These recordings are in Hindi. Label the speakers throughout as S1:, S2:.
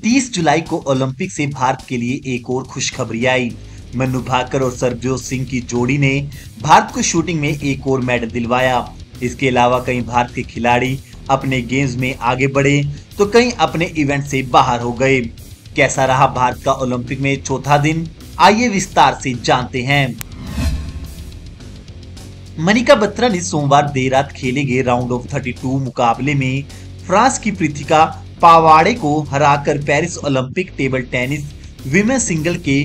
S1: 30 जुलाई को ओलंपिक से भारत के लिए एक और खुशखबरी आई। मनु भाकर और सरबजोत सिंह की जोड़ी ने भारत को शूटिंग में एक और मेडल दिलवाया। इसके अलावा कई भारत के खिलाड़ी अपने गेम्स में आगे बढ़े तो कई अपने इवेंट से बाहर हो गए। कैसा रहा भारत का ओलंपिक में चौथा दिन, आइए विस्तार से जानते हैं। मनिका बत्रा ने सोमवार देर रात खेले गए राउंड ऑफ 32 मुकाबले में फ्रांस की प्रीतिका पावाड़े को हराकर Paris Olympic table tennis women single के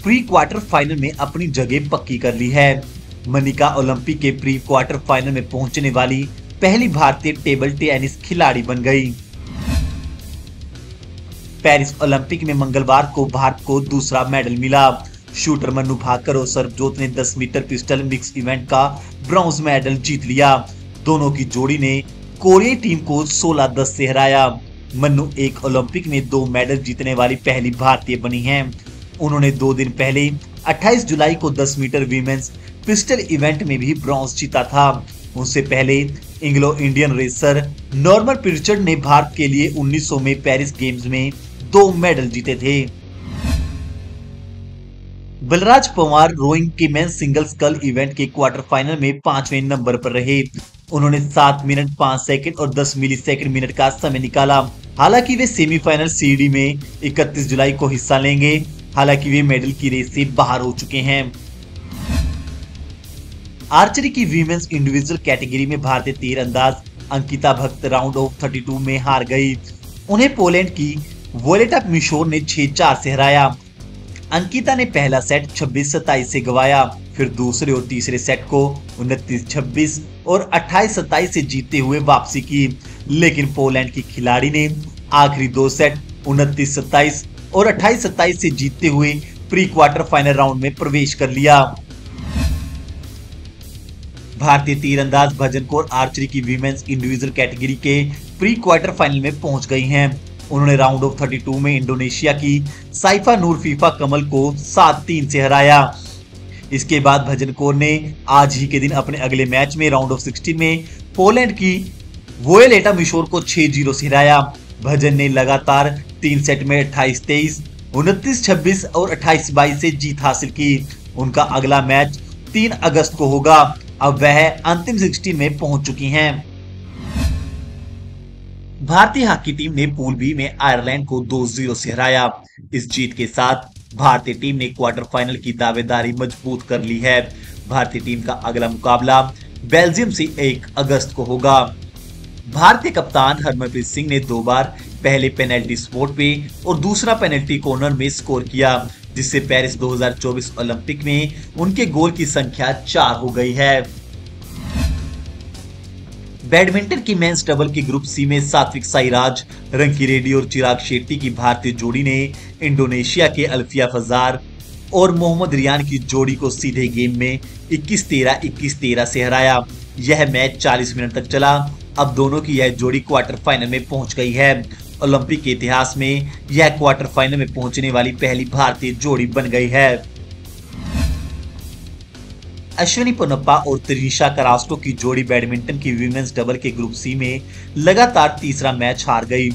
S1: प्री क्वार्टर फाइनल में अपनी जगह पक्की कर ली है। मनिका ओलंपिक के प्री क्वार्टर फाइनल में पहुंचने वाली पहली भारतीय टेबल टेनिस खिलाड़ी बन गई। पेरिस ओलंपिक में मंगलवार को भारत को दूसरा मेडल मिला। शूटर मनु भाकर और सरबजोत ने 10 मीटर पिस्टल मिक्स इवेंट का ब्रॉन्ज मेडल जीत लिया। दोनों की जोड़ी ने कोरियाई टीम को 16-10 से हराया। मनु एक ओलंपिक में 2 मेडल जीतने वाली पहली भारतीय बनी हैं। उन्होंने 2 दिन पहले 28 जुलाई को 10 मीटर वीमेंस पिस्टल इवेंट में भी ब्रॉन्ज जीता था। उससे पहले एंग्लो इंडियन रेसर नॉर्मन पिर्चर्ड ने भारत के लिए 1900 में पेरिस गेम्स में 2 मेडल जीते थे। बलराज पवार रोइंग के मेन सिंगल स्कल इवेंट के क्वार्टर फाइनल में 5वें नंबर पर रहे। उन्होंने 7 मिनट 5 सेकंड और 10 मिलीसेकंड मिनट का समय निकाला। हालांकि वे सेमीफाइनल सीडी में 31 जुलाई को हिस्सा लेंगे। हालांकि वे मेडल की रेस से बाहर हो चुके हैं। आर्चरी की वीमेंस इंडिविजुअल कैटेगरी में भारतीय तीरंदाज अंकिता भक्त राउंड ऑफ 32 में हार गई। उन्हें पोलैंड की वोलेटा मिशोर ने 6-4 से हराया। अंकिता ने पहला सेट 26-27 से गंवाया, फिर दूसरे और तीसरे सेट को 29-26 और 28-27 से जीतते हुए वापसी की। लेकिन पोलैंड की खिलाड़ी ने आखिरी 2 सेट 29-27 और 28-27 से जीतते हुए प्री क्वार्टर फाइनल राउंड में प्रवेश कर लिया। भारतीय तीरंदाज भजन कौर आर्चरी की वीमेंस इंडिविजुअल कैटेगरी के प्री क्वार्टर फाइनल में पहुंच गई हैं। उन्होंने राउंड ऑफ 32 में इंडोनेशिया की साइफा नूर फीफा कमल को 7-3 से हराया। इसके बाद भजन कौर ने आज ही के दिन अपने अगले मैच में राउंड ऑफ 16 में पोलैंड की वोयलेटा मिशोर को 6-0 से हराया। भजन ने लगातार 3 सेट में 28-23, 29-26 और 28-22 से जीत हासिल की। उनका अगला मैच 3 अगस्त को होगा। अब वह अंतिम 16 में पहुंच चुकी हैं। भारतीय हॉकी टीम ने पूल बी में आयरलैंड को 2-0 से हराया। इस जीत के साथ भारतीय टीम ने क्वार्टर फाइनल की दावेदारी मजबूत कर ली है। भारतीय टीम का अगला मुकाबला बेल्जियम से 1 अगस्त को होगा। भारतीय कप्तान हरमनप्रीत सिंह ने 2 बार पहले पेनल्टी स्पॉट पे और दूसरा पेनल्टी कॉर्नर में स्कोर किया, जिससे पेरिस 2024 ओलंपिक में उनके गोल की संख्या 4 हो गई है। बैडमिंटन की मेंस डबल के ग्रुप सी में सात्विक साईराज, रंकीरेड्डी और चिराग शेट्टी की भारतीय जोड़ी ने इंडोनेशिया के अल्फिया फजार और मोहम्मद रियान की जोड़ी को सीधे गेम में 21-13, 21-13 से हराया। यह मैच 40 मिनट तक चला। अब दोनों की यह जोड़ी क्वार्टर फाइनल में पहुंच गई है। ओलंपिक के इतिहास में यह क्वार्टर फाइनल में पहुंचने वाली पहली भारतीय जोड़ी बन गई है। अश्विनी पोनप्पा और त्रिशा करास्टो की जोड़ी बैडमिंटन की वीमेंस डबल के ग्रुप सी में लगातार तीसरा मैच हार गई।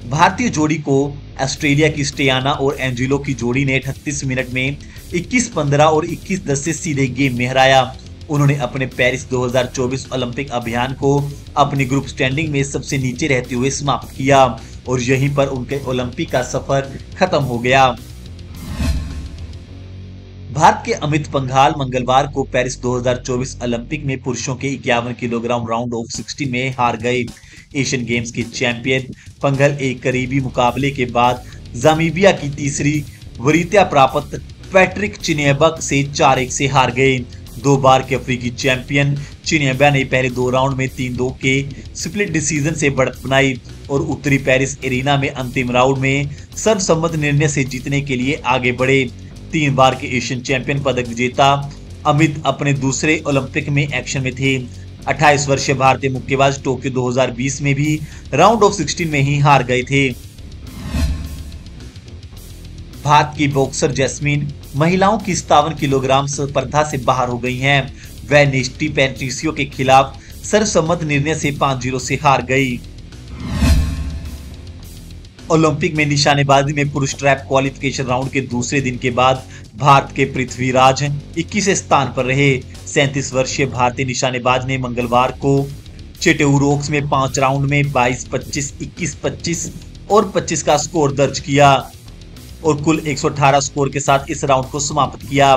S1: भारतीय जोड़ी को ऑस्ट्रेलिया की स्टेयाना और एंजेलो की जोड़ी ने 38 मिनट में 21-15 और 21-10 से सीधे गेम में हराया। उन्होंने अपने पेरिस 2024 ओलंपिक अभियान को अपनी ग्रुप स्टैंडिंग में सबसे नीचे रहते हुए समाप्त किया और यहीं पर उनके ओलंपिक का सफर खत्म हो गया। भारत के अमित पंघाल मंगलवार को पेरिस 2024 ओलंपिक में पुरुषों के 51 किलोग्राम राउंड ऑफ 16 में हार गए। एशियन गेम्स के चैंपियन पंघल एक करीबी मुकाबले के बाद जामीबिया की तीसरी वरीयता प्राप्त पैट्रिक चिन्याबा से 4-1 से हार गए। 2 बार के अफ्रीकी चैंपियन चिन्याबा ने पहले 2 राउंड में 3-2 के स्प्लिट डिसीजन से बढ़त बनाई और उत्तरी पेरिस एरिना में अंतिम राउंड में सर्वसम्मत निर्णय से जीतने के लिए आगे बढ़े। 3 बार के एशियन चैंपियन पदक विजेता अमित अपने दूसरे ओलंपिक में एक्शन में थे। 28 वर्षीय भारतीय मुक्केबाज टोक्यो 2020 में भी राउंड ऑफ 16 में ही हार गए थे। भारत की बॉक्सर जैस्मीन महिलाओं की 57 किलोग्राम स्पर्धा से बाहर हो गई हैं। वह नेस्टी पेट्रिसियो के खिलाफ सर्वसम्मत निर्णय से 5-0 से हार गई। ओलंपिक में निशानेबाजी में पुरुष ट्रैप क्वालिफिकेशन राउंड के दूसरे दिन के बाद भारत के पृथ्वीराज 21 स्थान पर रहे। 37 वर्षीय भारतीय निशानेबाज ने मंगलवार को चेटेउरोक्स में 5 राउंड में 22-25, 21-25 और 25 का स्कोर दर्ज किया और कुल 118 स्कोर के साथ इस राउंड को समाप्त किया।